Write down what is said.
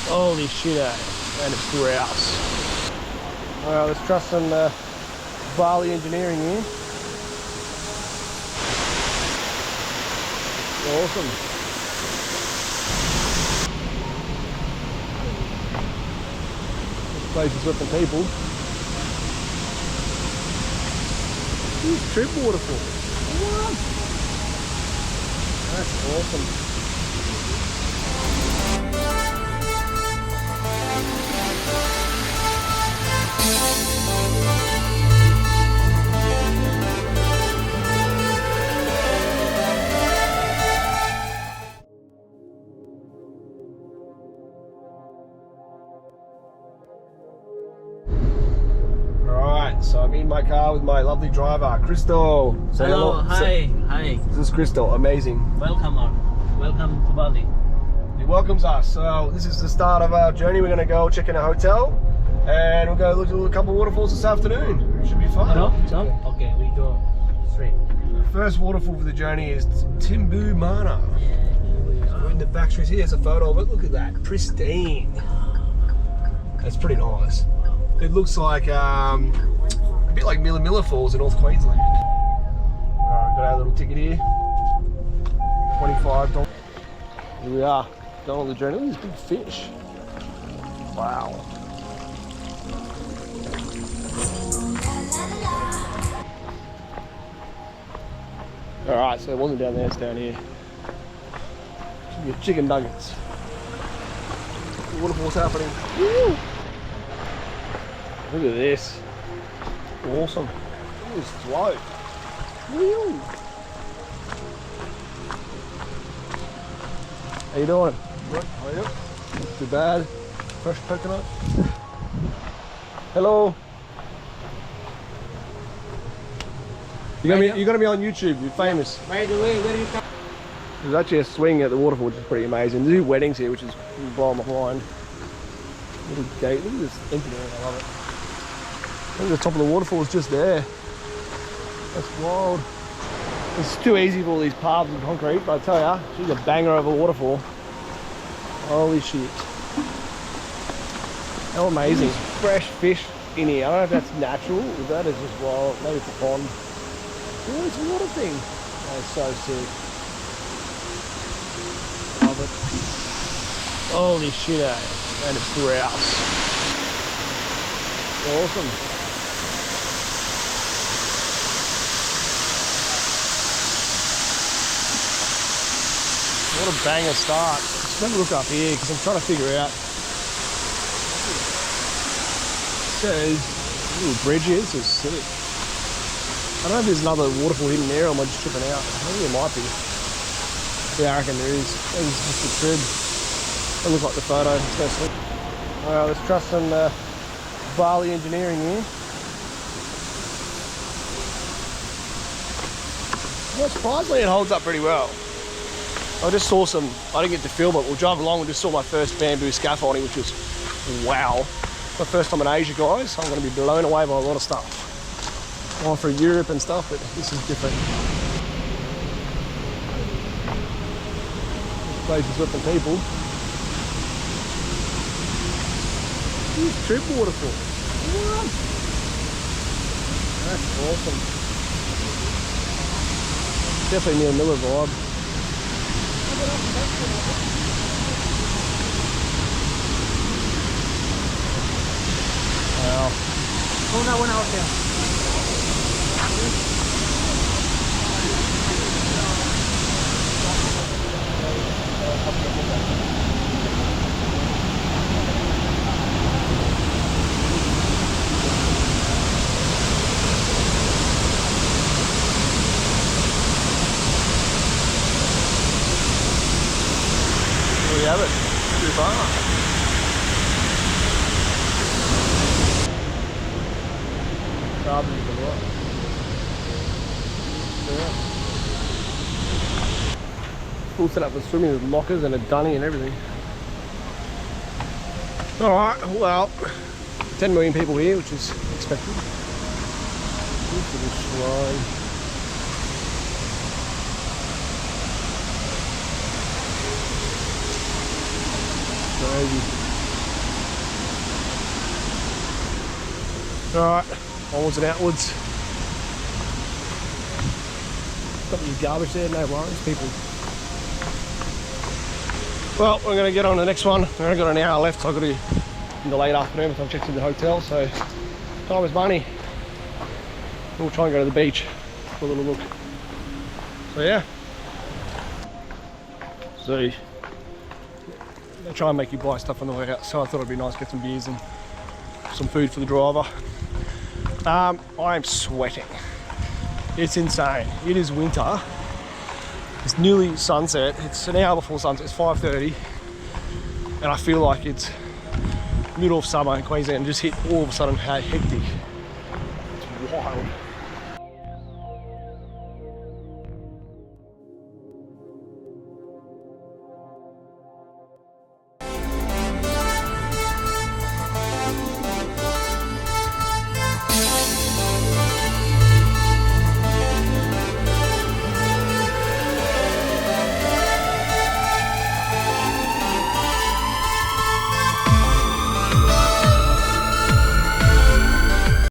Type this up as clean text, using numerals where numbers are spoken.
Holy shit, eh? And it's grouse. Well, let's trust some Bali engineering here. Awesome. This place is with the people. Here's Trip Waterfall. What? That's awesome. So I'm in my car with my lovely driver, Christo. Hello, hi. This is Christo, amazing. Welcome to Bali. He welcomes us. So this is the start of our journey. We're going to go check in a hotel and we'll go look at a couple of waterfalls this afternoon. It should be fun. No? Okay, we go straight. The first waterfall for the journey is Tibumana. So we're in the back streets here. There's a photo of it. Look at that, pristine. That's pretty nice. It looks like a bit like Miller Falls in North Queensland. Alright, got our little ticket here. $25. Here we are, going on the journey. Look at these big fish. Wow. Alright, so it wasn't down there, it's down here. Should be chicken nuggets. The waterfall's happening. Woo! Look at this. Awesome. Look at this float. Woo! How you doing? Good. How are you? Not too bad. Fresh coconut. Hello. You're gonna be on YouTube. You're famous. By the way, where you come? There's actually a swing at the waterfall, which is pretty amazing. There's 2 weddings here, which is blowing my mind. Little gate. Look at this engineering. I love it. Look at the top of the waterfall is just there. That's wild. It's too easy for all these paths and concrete, but I tell ya, she's a banger of a waterfall. Holy shit. How amazing. Fresh fish in here. I don't know if that's natural, or that is just wild. Maybe it's a pond. Oh, it's a water thing. That's so sick. Love it. Holy shit, eh? And it's grouse. Awesome. What a banger start. Just have a look up here because I'm trying to figure out. It says, little bridge here, this is sick. I don't know if there's another waterfall hidden there or am I just tripping out? I think there might be. Yeah, I reckon there is. Maybe it's just a crib. Doesn't look like the photo. Let's go sleep. Well, let's trust some Bali engineering here. Well, surprisingly it holds up pretty well. I just saw some, I didn't get to film it, we'll drive along and just saw my first bamboo scaffolding, which was wow. My first time in Asia, guys. I'm going to be blown away by a lot of stuff. Going for Europe and stuff, but this is different. This place is with the people. Here's Trip Waterfall. What? That's awesome. Definitely near Miller vibe. Wow. One out there. There we have it. Too far. Full set up for swimming with lockers and a dunny and everything. Alright, well, 10 million people here, which is expected. Beautiful shrine. Crazy. Alright, onwards and outwards. Got your garbage there, no worries, people. Well, we're going to get on to the next one. We've only got an hour left, so I've got to in the late afternoon before I've checked in the hotel, so time is money. We'll try and go to the beach for a little look. So yeah. So they try and make you buy stuff on the way out, so I thought it'd be nice to get some beers and some food for the driver. I am sweating. It's insane. It is winter. It's nearly sunset. It's an hour before sunset. It's 5:30, and I feel like it's middle of summer in Queensland and just hit all of a sudden how hectic. It's wild.